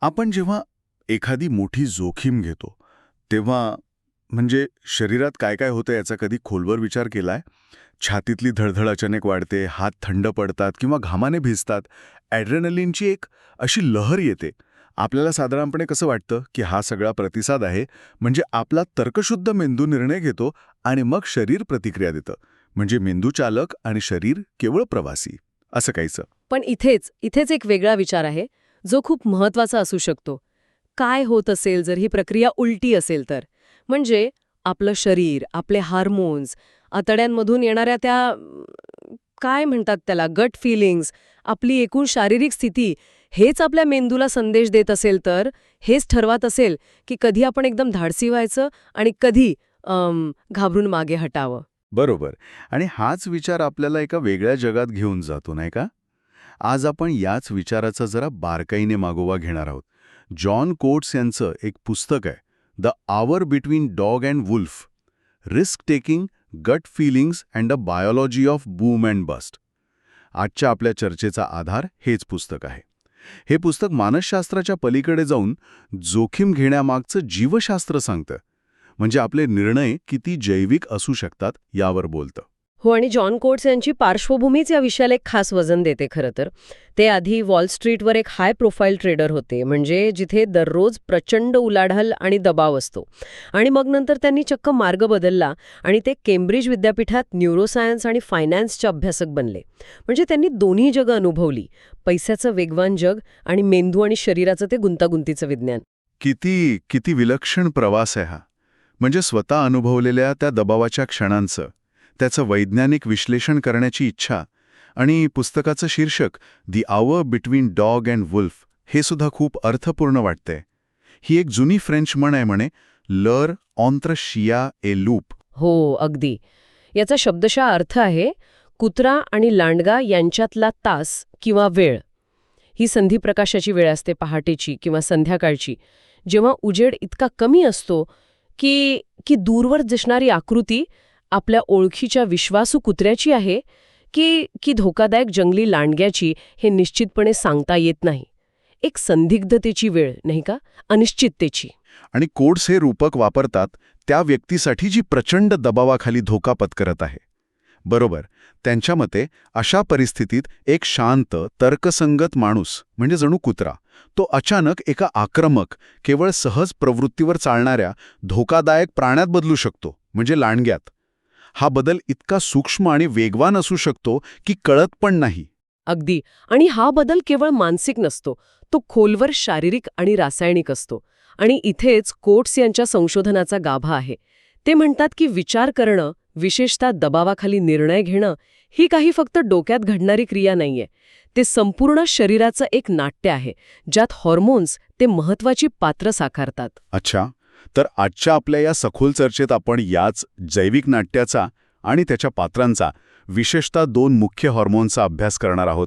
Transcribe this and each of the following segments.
आपण जेव्हा एखादी मोठी जोखीम घेतो, तेव्हा म्हणजे शरीरात काय काय होतं याचा कधी खोलवर विचार केलाय? छातीतली धडधड अचानक वाढते, हात थंड पडतात किंवा घामाने भिजतात. ॲड्रेनलिनची एक अशी लहर येते. आपल्याला साधारणपणे कसं वाटतं की हा सगळा प्रतिसाद आहे, म्हणजे आपला तर्कशुद्ध मेंदू निर्णय घेतो आणि मग शरीर प्रतिक्रिया देतं. म्हणजे मेंदू चालक आणि शरीर केवळ प्रवासी, असं काहीचं. पण इथेच एक वेगळा विचार आहे, जो खूप महत्वाचा असू शकतो. काय होत असेल जर ही प्रक्रिया उलटी असेल तर? म्हणजे आपलं शरीर, आपले हार्मोन्स, आतड्यांमधून येणाऱ्या त्या काय म्हणतात त्याला, गट फिलिंग्स, आपली एकूण शारीरिक स्थिती, हेच आपल्या मेंदूला संदेश देत असेल तर, हेच ठरवत असेल की कधी आपण एकदम धाडसी व्हायचं आणि कधी घाबरून मागे हटावं. बरोबर. आणि हाच विचार आपल्याला एका वेगळ्या जगात घेऊन जातो, नाही का? आज आपण याच विचाराचा जरा बारकाईने मागोवा घेणार आहोत. जॉन कोट्स यांचं एक पुस्तक आहे, the hour between dog and wolf, risk taking, gut feelings and a biology of boom and bust. आजच्या आपल्या चर्चेचा आधार हेच पुस्तक आहे. हे पुस्तक मानसशास्त्राच्या पलीकडे जाऊन जोखीम घेण्यामागचं जीवशास्त्र सांगतं. म्हणजे आपले निर्णय किती जैविक असू शकतात यावर बोलतं. हो, आणि जॉन कोट्स यांची पार्श्वभूमीच या विषयाला एक खास वजन देते खरं तर. ते आधी वॉल स्ट्रीटवर एक हाय प्रोफाईल ट्रेडर होते, म्हणजे जिथे दररोज प्रचंड उलाढाल आणि दबाव असतो. आणि मग नंतर त्यांनी चक्क मार्ग बदलला आणि ते केम्ब्रिज विद्यापीठात न्यूरोसायन्स आणि फायनान्सचे अभ्यासक बनले. म्हणजे त्यांनी दोन्ही जगं अनुभवली, पैशाचं वेगवान जग आणि मेंदू आणि शरीराचं ते गुंतागुंतीचं विज्ञान. किती किती विलक्षण प्रवास आहे हा. म्हणजे स्वतः अनुभवलेल्या त्या दबावाच्या क्षणांचं, त्याचं वैज्ञानिक विश्लेषण करण्याची इच्छा. आणि पुस्तकाचं शीर्षक दी आवर बिटवीन डॉग अँड वुल्फ हे सुद्धा खूप अर्थपूर्ण वाटतंय. ही एक जुनी फ्रेंच म्हण आहे म्हणे, लर ऑन्त्र शिया ए लूप. हो, अगदी. याचा शब्दशः अर्थ आहे कुत्रा आणि लांडगा यांच्यातला तास किंवा वेळ. ही संधिप्रकाशाची वेळ असते, पहाटेची किंवा संध्याकाळची, जेव्हा उजेड इतका कमी असतो की की दूरवर दिसणारी आकृती आपल्या ओळखीच्या विश्वासू कुत्र्याची आहे की धोकादायक जंगली लांडग्याची, हे निश्चितपणे सांगता येत नाही. एक संदिग्धतेची वेळ, नाही का, अनिश्चिततेची. आणि कोड्स हे रूपक वापरतात त्या व्यक्तीसाठी जी प्रचंड दबावाखाली धोका पत्करत आहे. बरोबर. त्यांच्या मते अशा परिस्थितीत एक शांत, तर्कसंगत माणूस, म्हणजे जणू कुत्रा, तो अचानक एका आक्रमक, केवळ सहज प्रवृत्तीवर चालणाऱ्या धोकादायक प्राण्यात बदलू शकतो, म्हणजे लांडग्यात. हा बदल इतका सूक्ष्म आणि वेगवान असू शकतो की कळत पण नाही. अगदी. आणि हा बदल केवळ मानसिक नसतो, तो खोलवर शारीरिक आणि रासायनिक असतो. आणि इथेच कोट्स यांच्या संशोधनाचा गाभा आहे. ते म्हणतात की विचार करणं, विशेषतः दबावाखाली निर्णय घेणं, ही काही फक्त डोक्यात घडणारी क्रिया नाहीये. ते संपूर्ण शरीराचं एक नाट्य आहे, ज्यात हॉर्मोन्स ते महत्वाची पात्र साकारतात. अच्छा. तर आजच्या आपल्या या सखोल चर्चेत आपण याच जैविक नाट्याचा आणि त्याच्या पात्रांचा, विशेषतः 2 मुख्य हॉर्मोन्सचा अभ्यास करणार आहोत.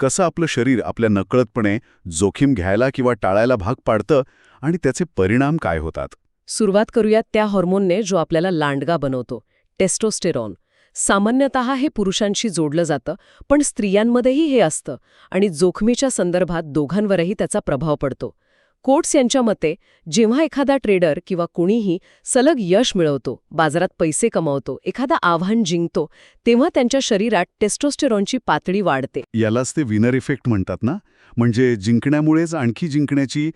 कसं आपलं शरीर आपल्या नकळतपणे जोखीम घ्यायला किंवा टाळायला भाग पाडतं आणि त्याचे परिणाम काय होतात. सुरुवात करूयात त्या हॉर्मोनने जो आपल्याला लांडगा बनवतो, टेस्टोस्टेरॉन. सामान्यतः हे पुरुषांशी जोडलं जातं, पण स्त्रियांमध्येही हे असतं आणि जोखमीच्या संदर्भात दोघांवरही त्याचा प्रभाव पडतो. कोट्स यांच्या मते जेव्हा एखादा ट्रेडर किंवा कुणीही सलग यश मिळवतो, बाजारात पैसे कमावतो, एखादा आव्हान जिंकतो, तेव्हा त्यांच्या शरीरात टेस्टोस्टेरॉनची पातळी वाढते. यालाच ते विनर इफेक्ट म्हणतात ना. म्हणजे जिंकण्यामुळेच आणखी जिंकण्याची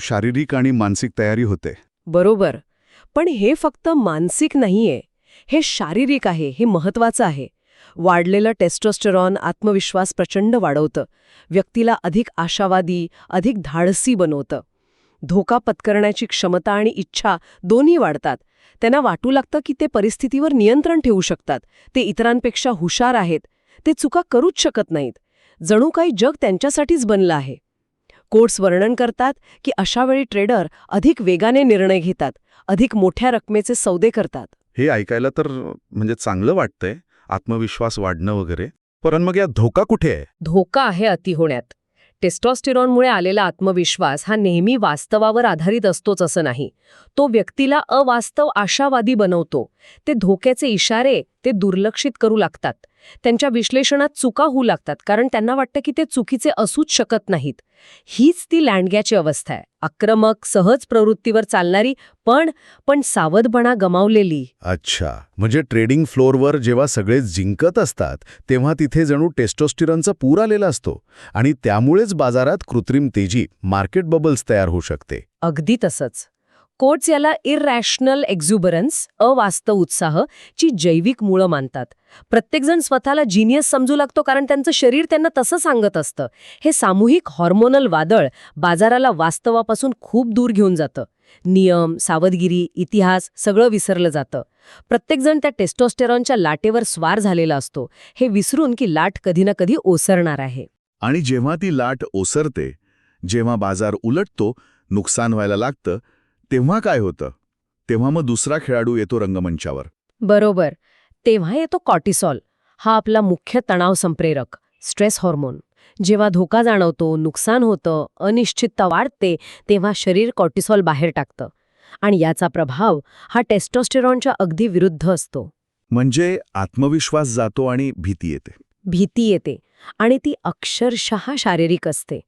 शारीरिक आणि मानसिक तयारी होते. बरोबर. पण हे फक्त मानसिक नाहीये, हे शारीरिक आहे. हे महत्वाचं आहे. वाढलेलं टेस्टोस्टेरॉन आत्मविश्वास प्रचंड वाढवतं, व्यक्तीला अधिक आशावादी, अधिक धाडसी बनवतं. धोका पत्करण्याची क्षमता आणि इच्छा दोन्ही वाढतात. त्यांना वाटू लागतं की ते परिस्थितीवर नियंत्रण ठेवू शकतात, ते इतरांपेक्षा हुशार आहेत, ते चुका करूच शकत नाहीत. जणू काही जग त्यांच्यासाठीच बनलं आहे. कोट्स वर्णन करतात की अशावेळी ट्रेडर अधिक वेगाने निर्णय घेतात, अधिक मोठ्या रकमेचे सौदे करतात. हे ऐकायला तर म्हणजे चांगलं वाटतंय, आत्मविश्वास वाढणं वगैरे. पण मग या धोका कुठे आहे? धोका आहे अति होण्यात. टेस्टोस्टेरॉनमुळे आलेला आत्मविश्वास हा नेहमी वास्तवावर आधारित असतोच असं नाही. तो व्यक्तीला अवास्तव आशावादी बनवतो. ते धोक्याचे इशारे ते दुर्लक्षित करू लागतात. त्यांच्या विश्लेषणात चुका होऊ लागतात कारण त्यांना वाटतं की ते चुकीचे असूच शकत नाहीत. हीच ती लँडग्याची अवस्था आहे, आक्रमक सहज प्रवृत्तीवर चालणारी पण सावधपणा गमावलेली. अच्छा, म्हणजे ट्रेडिंग फ्लोअरवर जेव्हा सगळे जिंकत असतात तेव्हा तिथे जणू टेस्टोस्टेरॉनचा पूर आलेला असतो आणि त्यामुळेच बाजारात कृत्रिम तेजी, मार्केट बबल्स तयार होऊ शकते. अगदी तसंच. कोट्स याला इररॅशनल एक्झुबरन्स, अवास्तव उत्साह ची जैविक मुळं मानतात. प्रत्येकजण स्वतःला जिनियस समजू लागतो कारण त्यांचं शरीर त्यांना तसं सांगत असतं. हे सामूहिक हॉर्मोनल वादळ बाजाराला वास्तवापासून खूप दूर घेऊन जातं. नियम, सावधगिरी, इतिहास सगळं विसरलं जातं. प्रत्येकजण त्या टेस्टोस्टेरॉनच्या लाटेवर स्वार झालेला असतो, हे विसरून की लाट कधी ना कधी ओसरणार आहे. आणि जेव्हा ती लाट ओसरते, जेव्हा बाजार उलटतो, नुकसान व्हायला लागतं, तेव्हा काय होतं? तेव्हा मग दुसरा खेळाडू येतो रंगमंचावर. बरोबर. तेव्हा येतो कॉर्टिसॉल. हा आपला मुख्य तणाव संप्रेरक, स्ट्रेस हॉर्मोन. जेव्हा धोका जाणवतो, नुकसान होतं, अनिश्चितता वाढते, तेव्हा शरीर कॉर्टिसॉल बाहेर टाकतं. आणि याचा प्रभाव हा टेस्टोस्टेरॉनच्या अगदी विरुद्ध असतो. म्हणजे आत्मविश्वास जातो आणि भीती येते. भीती येते आणि ती अक्षरशः शारीरिक असते.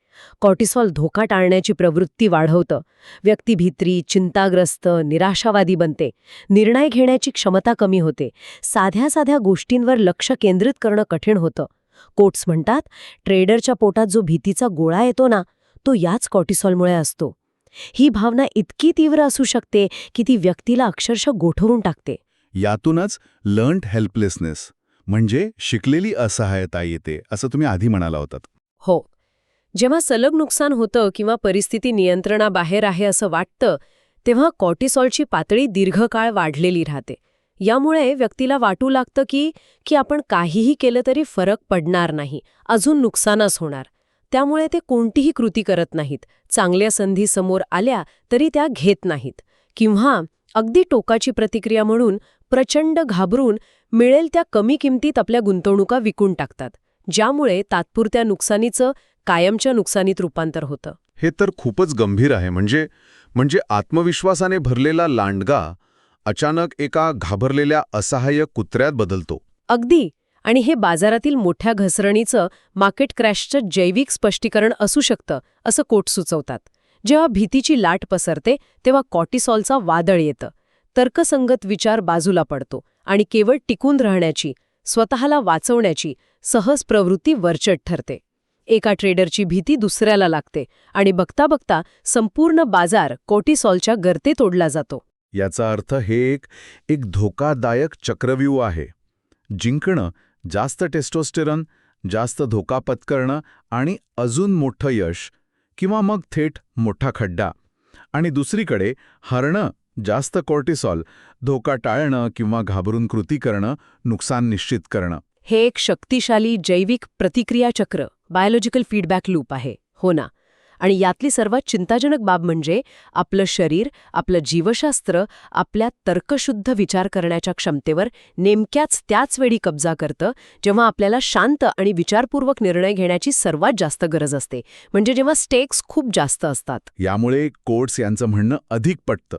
कॉर्टिसॉल धोका टाळण्याची प्रवृत्ती वाढवतं. व्यक्ती भित्री, चिंताग्रस्त, निराशावादी बनते. निर्णय घेण्याची क्षमता कमी होते. साध्या साध्या गोष्टींवर लक्ष केंद्रित करणं कठीण होतं. कोट्स म्हणतात, ट्रेडरच्या पोटात जो भीतीचा गोळा येतो ना, तो याच कॉर्टिसॉलमुळे असतो. ही भावना इतकी तीव्र असू शकते की ती व्यक्तीला अक्षरशः गोठवून टाकते. यातूनच लर्न्ड हेल्पलेसनेस म्हणजे शिकलेली असहायता येते, असं तुम्ही आधी म्हणाला होतात. हो. जेव्हा सलग नुकसान होतं किंवा परिस्थिती नियंत्रणाबाहेर आहे असं वाटतं, तेव्हा कॉर्टिसॉलची पातळी दीर्घकाळ वाढलेली राहते. यामुळे व्यक्तीला वाटू लागतं की आपण काहीही केलं तरी फरक पडणार नाही, अजून नुकसानच होणार. त्यामुळे ते कोणतीही कृती करत नाहीत. चांगल्या संधी समोर आल्या तरी त्या घेत नाहीत. किंवा अगदी टोकाची प्रतिक्रिया म्हणून प्रचंड घाबरून मिळेल त्या कमी किमतीत आपल्या गुंतवणुका विकून टाकतात, ज्यामुळे तात्पुरत्या नुकसानीचं कायमच्या नुकसानीत रूपांतर होतं. हे तर खूपच गंभीर आहे. म्हणजे आत्मविश्वासाने भरलेला लांडगा अचानक एका घाबरलेल्या असहाय्य कुत्र्यात बदलतो. अगदी. आणि हे बाजारातील मोठ्या घसरणीचं, मार्केट क्रॅशचं जैविक स्पष्टीकरण असू शकतं, असं कोट सुचवतात. जेव्हा भीतीची लाट पसरते तेव्हा कॉर्टिसॉलचा वादळ येतं. तर्कसंगत विचार बाजूला पडतो आणि केवळ टिकून राहण्याची, स्वतःला वाचवण्याची सहज प्रवृत्ती वरचढ ठरते. एका ट्रेडरची भीती दुसऱ्याला लागते आणि बघता बघता संपूर्ण बाजार कॉर्टिसॉलच्या गर्तेत ओढला जातो. याचा अर्थ हे एक धोकादायक चक्रव्यूह आहे. जिंकणं, जास्त टेस्टोस्टेरॉन, जास्त धोका पत्करणं आणि अजून मोठं यश किंवा मग थेट मोठा खड्डा. आणि दुसरीकडे हरणं, जास्त कॉर्टिसॉल, धोका टाळणं किंवा घाबरून कृती करणं, नुकसान निश्चित करणं. हे एक शक्तिशाली जैविक प्रतिक्रिया चक्र, बायोलॉजिकल फीडबॅक लूप आहे. हो ना. आणि यातली सर्वात चिंताजनक बाब म्हणजे आपलं शरीर, आपलं जीवशास्त्र आपल्या तर्कशुद्ध विचार करण्याच्या क्षमतेवर नेमक्याच त्याच वेळी कब्जा करतं, जेव्हा आपल्याला शांत आणि विचारपूर्वक निर्णय घेण्याची सर्वात जास्त गरज असते, म्हणजे जेव्हा स्टेक्स खूप जास्त असतात. यामुळे कोट्स यांचं म्हणणं अधिक पटतं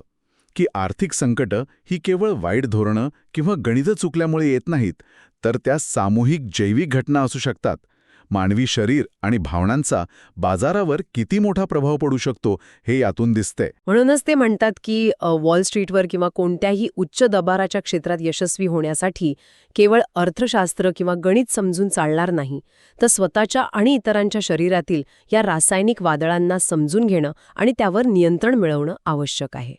की आर्थिक संकटं ही केवळ वाईट धोरणं किंवा गणितं चुकल्यामुळे येत नाहीत, तर त्या सामूहिक जैविक घटना असू शकतात. मानवी शरीर आणि भावनांचा बाजारावर किती मोठा प्रभाव पडू शकतो हे यातून दिसतंय. म्हणूनच ते म्हणतात की वॉल स्ट्रीटवर किंवा कोणत्याही उच्च दबाराच्या क्षेत्रात यशस्वी होण्यासाठी केवळ अर्थशास्त्र किंवा गणित समजून चालणार नाही, तर स्वतःच्या आणि इतरांच्या शरीरातील या रासायनिक वादळांना समजून घेणं आणि त्यावर नियंत्रण मिळवणं आवश्यक आहे.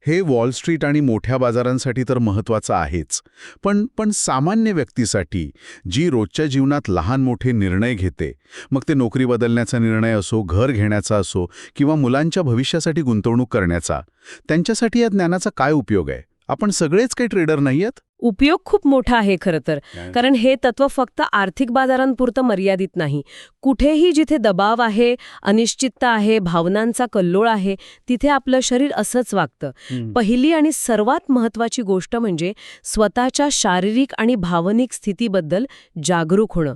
हे वॉल स्ट्रीट आणि मोठ्या बाजारांसाठी तर महत्त्वाचं आहेच, पण सामान्य व्यक्तीसाठी जी रोजच्या जीवनात लहान मोठे निर्णय घेते, मग ते नोकरी बदलण्याचा निर्णय असो, घर घेण्याचा असो किंवा मुलांच्या भविष्यासाठी गुंतवणूक करण्याचा, त्यांच्यासाठी या ज्ञानाचा काय उपयोग आहे? आपण सगळेच काही ट्रेडर नाहीयेत. उपयोग खूप मोठा आहे खरं तर, कारण हे तत्व फक्त आर्थिक बाजारांपुरतं मर्यादित नाही. कुठेही जिथे दबाव आहे, अनिश्चितता आहे, भावनांचा कल्लोळ आहे, तिथे आपलं शरीर असंच वागतं. पहिली आणि सर्वात महत्त्वाची गोष्ट म्हणजे स्वतःच्या शारीरिक आणि भावनिक स्थितीबद्दल जागरूक होणं.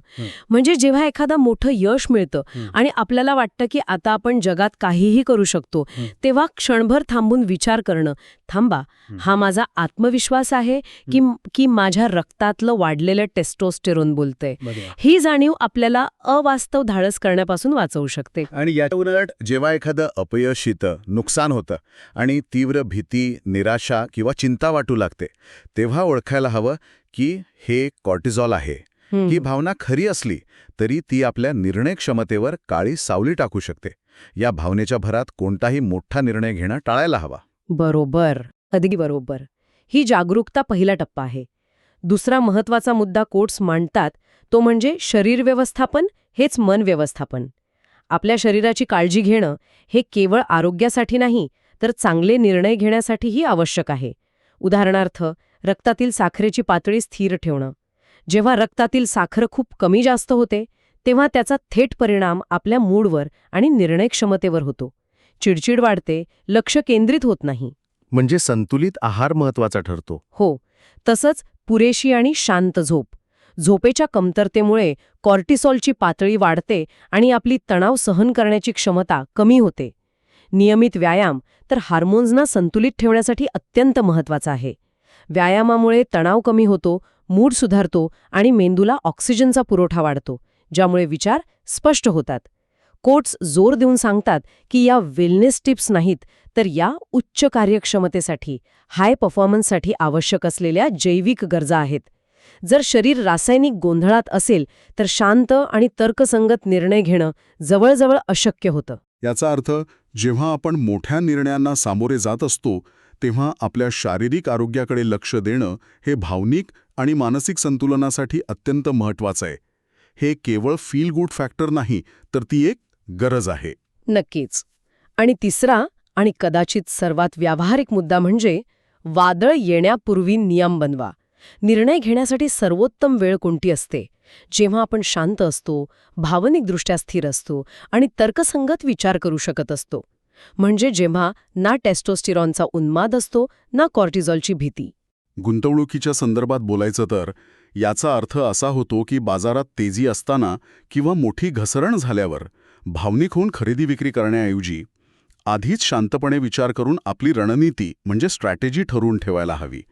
म्हणजे जेव्हा एखादा मोठं यश मिळतं आणि आपल्याला वाटतं की आता आपण जगात काहीही करू शकतो, तेव्हा क्षणभर थांबून विचार करणं, थांबा, हा माझा आत्मविश्वास आहे की की माझ्या रक्तातलं वाढलेलं टेस्टोस्टेरोन बोलतंय. बरोबर. ही जाणीव आपल्याला अवास्तव धाडस करण्यापासून वाचवू शकते. आणि याच्या उलट जेव्हा एखादं अपयश येतं, नुकसान होतं आणि तीव्र भीती, निराशा किंवा चिंता वाटू लागते, तेव्हा ओळखायला हवं की हे कॉर्टिझॉल आहे. ही भावना खरी असली तरी ती आपल्या निर्णय क्षमतेवर काळी सावली टाकू शकते. या भावनेच्या भरात कोणताही मोठा निर्णय घेणं टाळायला हवा. बरोबर, अगदी बरोबर. ही जागरूकता पहिला टप्पा आहे. दुसरा महत्वाचा मुद्दा कोट्स मांडतात तो म्हणजे शरीर व्यवस्थापन हेच मन व्यवस्थापन. आपल्या शरीराची काळजी घेणं हे केवळ आरोग्यासाठी नाही तर चांगले निर्णय घेण्यासाठीही आवश्यक आहे. उदाहरणार्थ, रक्तातील साखरेची पातळी स्थिर ठेवणं. जेव्हा रक्तातील साखर खूप कमी जास्त होते तेव्हा त्याचा थेट परिणाम आपल्या मूडवर आणि निर्णय क्षमतेवर होतो. चिडचिड वाढते, लक्ष केंद्रित होत नाही. म्हणजे संतुलित आहार महत्वाचा ठरतो. हो, तसंच पुरेशी आणि शांत झोप. झोपेच्या कमतरतेमुळे कॉर्टिसॉलची पातळी वाढते आणि आपली तणाव सहन करण्याची क्षमता कमी होते. नियमित व्यायाम तर हार्मोन्सना संतुलित ठेवण्यासाठी अत्यंत महत्वाचा आहे. व्यायामामुळे तणाव कमी होतो, मूड सुधारतो आणि मेंदूला ऑक्सिजनचा पुरवठा वाढतो, ज्यामुळे विचार स्पष्ट होतात. कोट्स जोर देऊन सांगतात की या वेलनेस टिप्स नाहीत तर या उच्च कार्यक्षमतेसाठी, हाय परफॉर्मन्ससाठी आवश्यक असलेल्या जैविक गरजा आहेत. जर शरीर रासायनिक गोंधळात असेल तर शांत आणि तर्कसंगत निर्णय घेणं जवळजवळ अशक्य होतं. याचा अर्थ जेव्हा आपण मोठ्या निर्णयांना सामोरे जात असतो तेव्हा आपल्या शारीरिक आरोग्याकडे लक्ष देणं हे भावनिक आणि मानसिक संतुलनासाठी अत्यंत महत्त्वाचं आहे. हे केवळ फील गुड फॅक्टर नाही तर ती एक गरज आहे. नक्कीच. आणि तिसरा आणि कदाचित सर्वात व्यावहारिक मुद्दा म्हणजे वादळ येण्यापूर्वी नियम बनवा. निर्णय घेण्यासाठी सर्वोत्तम वेळ कोणती असते? जेव्हा आपण शांत असतो, भावनिकदृष्ट्या स्थिर असतो आणि तर्कसंगत विचार करू शकत असतो. म्हणजे जेव्हा ना टेस्टोस्टेरॉनचा उन्माद असतो ना कॉर्टिझॉलची भीती. गुंतवणुकीच्या संदर्भात बोलायचं तर याचा अर्थ असा होतो की बाजारात तेजी असताना किंवा मोठी घसरण झाल्यावर भावनिक होऊन खरेदी विक्री करण्याऐवजी आधीच शांतपणे विचार करून आपली रणनीती म्हणजे स्ट्रॅटेजी ठरवून ठेवायला हवी.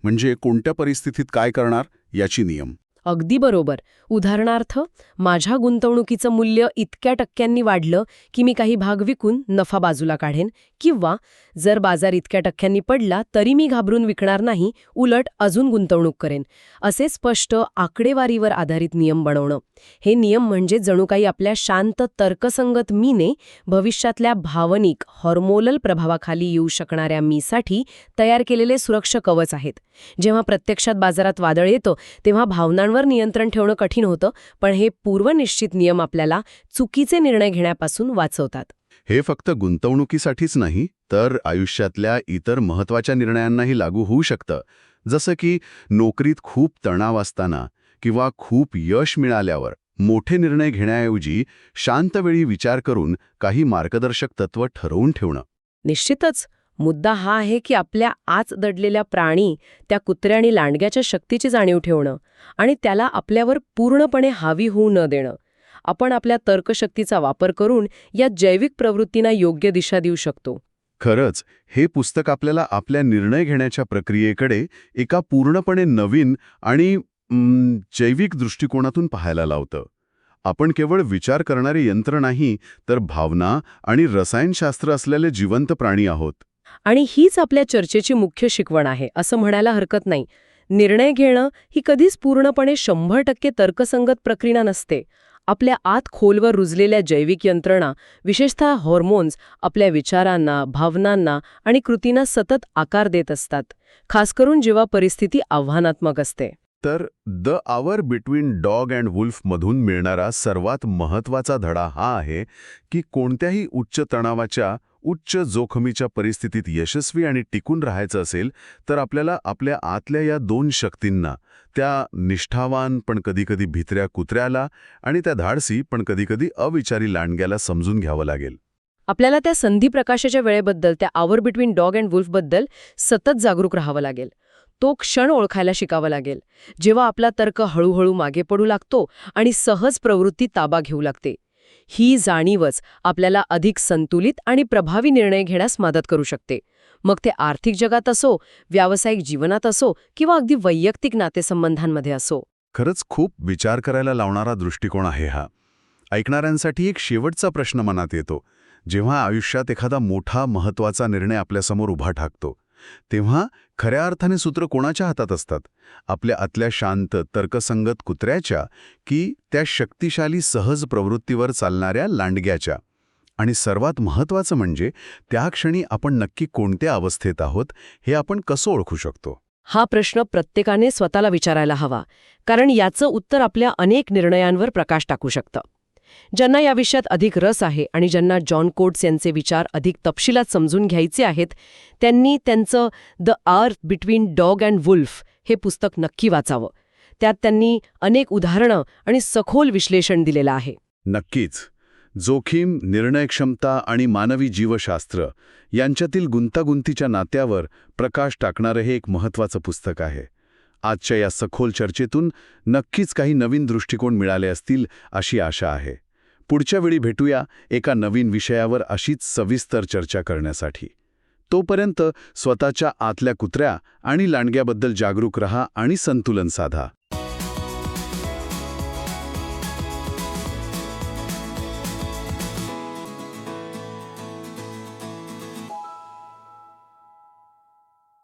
म्हणजे कोणत्या परिस्थितीत काय करणार याची नियम. अगदी बरोबर. उदाहरणार्थ, माझ्या गुंतवणुकीचं मूल्य इतक्या टक्क्यांनी वाढलं की मी काही भाग विकून नफा बाजूला काढेन, किंवा जर बाजार इतक्या टक्क्यांनी पडला तरी मी घाबरून विकणार नाही, उलट अजून गुंतवणूक करेन. असे स्पष्ट आकडेवारीवर आधारित नियम बनवणं. हे नियम म्हणजे जणू काही आपल्या शांत तर्कसंगत मीने भविष्यातल्या भावनिक हॉर्मोनल प्रभावाखाली येऊ शकणाऱ्या मीसाठी तयार केलेले सुरक्षा कवच आहेत. जेव्हा प्रत्यक्षात बाजारात वादळ येतं तेव्हा भावनांवर नियंत्रण ठेवणं कठीण होतं, पण हे पूर्वनिश्चित नियम आपल्याला चुकीचे निर्णय घेण्यापासून वाचवतात. हे फक्त गुंतवणुकीसाठीच नाही तर आयुष्यातल्या इतर महत्त्वाच्या निर्णयांनाही लागू होऊ शकतं. जसं की नोकरीत खूप तणाव असताना किंवा खूप यश मिळाल्यावर मोठे निर्णय घेण्याऐवजी शांत वेळी विचार करून काही मार्गदर्शक तत्त्व ठरवून ठेवणं. निश्चितच. मुद्दा हा आहे की आपल्या आत दडलेल्या प्राणी, त्या कुत्र्या आणि लांडग्याच्या शक्तीची जाणीव ठेवणं आणि त्याला आपल्यावर पूर्णपणे हावी होऊ न देणं. आपण आपल्या तर्कशक्तीचा वापर करून या जैविक प्रवृत्तींना योग्य दिशा देऊ शकतो. खरंच हे पुस्तक आपल्याला आपल्या निर्णय घेण्याच्या प्रक्रियेकडे एका पूर्णपणे नवीन आणि जैविक दृष्टिकोनातून पाहायला लावतं. आपण केवळ विचार करणारे यंत्र नाही तर भावना आणि रसायनशास्त्र असलेले जिवंत प्राणी आहोत. आणि हीच आपल्या चर्चेची मुख्य शिकवण आहे असं म्हणायला हरकत नाही. निर्णय घेणं ही कधीच पूर्णपणे 100% तर्कसंगत प्रक्रिया नसते. आपल्या आत खोलवर रुजलेल्या जैविक यंत्रणा, विशेषतः हॉर्मोन्स, आपल्या विचारांना, भावनांना आणि कृतींना सतत आकार देत असतात, खास करून जेव्हा परिस्थिती आव्हानात्मक असते. तर the hour between dog and wolf मधून मिळणारा सर्वात महत्त्वाचा धडा हा आहे की कोणत्याही उच्च तणावाच्या, उच्च जोखमीच्या परिस्थितीत यशस्वी आणि टिकून राहायचं असेल तर आपल्याला आपल्या आतल्या या दोन शक्तींना, त्या निष्ठावान पण कधीकधी भित्र्या कुत्र्याला आणि त्या धाडसी पण कधीकधी अविचारी लांडग्याला समजून घ्यावं लागेल. आपल्याला त्या संधी प्रकाशाच्या वेळेबद्दल, त्या आवर बिटवीन डॉग अँड वुल्फबद्दल सतत जागरूक राहावं लागेल. तो क्षण ओळखायला शिकावा लागेल जेव्हा आपला तर्क हळूहळू मागे पडू लागतो आणि सहज प्रवृत्ती ताबा घेऊ लागते. ही जाणीवच आपल्याला अधिक संतुलित आणि प्रभावी निर्णय घेण्यास मदत करू शकते. मग ते आर्थिक जगात असो, व्यावसायिक जीवनात असो किंवा अगदी वैयक्तिक नातेसंबंधांमध्ये असो. खरंच खूप विचार करायला लावणारा दृष्टिकोन आहे हा. ऐकणाऱ्यांसाठी एक शेवटचा प्रश्न मनात येतो. जेव्हा आयुष्यात एखादा मोठा महत्त्वाचा निर्णय आपल्यासमोर उभा ठाकतो, तेव्हा खऱ्या अर्थाने सूत्र कोणाच्या हातात असतात? आपल्या आतल्या शांत, तर्कसंगत कुत्र्याच्या की त्या शक्तिशाली सहज प्रवृत्तीवर चालणाऱ्या लांडग्याच्या? आणि सर्वात महत्त्वाचं म्हणजे त्या क्षणी आपण नक्की कोणत्या अवस्थेत आहोत हे आपण कसं ओळखू शकतो? हा प्रश्न प्रत्येकाने स्वतःला विचारायला हवा, कारण याचं उत्तर आपल्या अनेक निर्णयांवर प्रकाश टाकू शकतं. ज्यांना या विषयात अधिक रस आहे आणि ज्यांना जॉन कोट्स यांचे विचार अधिक तपशिलात समजून घ्यायचे आहेत, त्यांनी त्यांचं द आर्थ बिटवीन डॉग अँड वुल्फ हे पुस्तक नक्की वाचावं. त्यात त्यांनी अनेक उदाहरणं आणि सखोल विश्लेषण दिलेलं आहे. नक्कीच. जोखीम, निर्णयक्षमता आणि मानवी जीवशास्त्र यांच्यातील गुंतागुंतीच्या नात्यावर प्रकाश टाकणारं हे एक महत्त्वाचं पुस्तक आहे. आजच्या या सखोल चर्चेतून नक्कीच काही नवीन दृष्टिकोन मिळाले असतील अशी आशा आहे. पुढच्या वेळी भेटूया एका नवीन विषयावर अशीच सविस्तर चर्चा करण्यासाठी. तोपर्यंत स्वतःच्या आतल्या कुत्र्या आणि लांडग्याबद्दल जागरूक रहा आणि संतुलन साधा.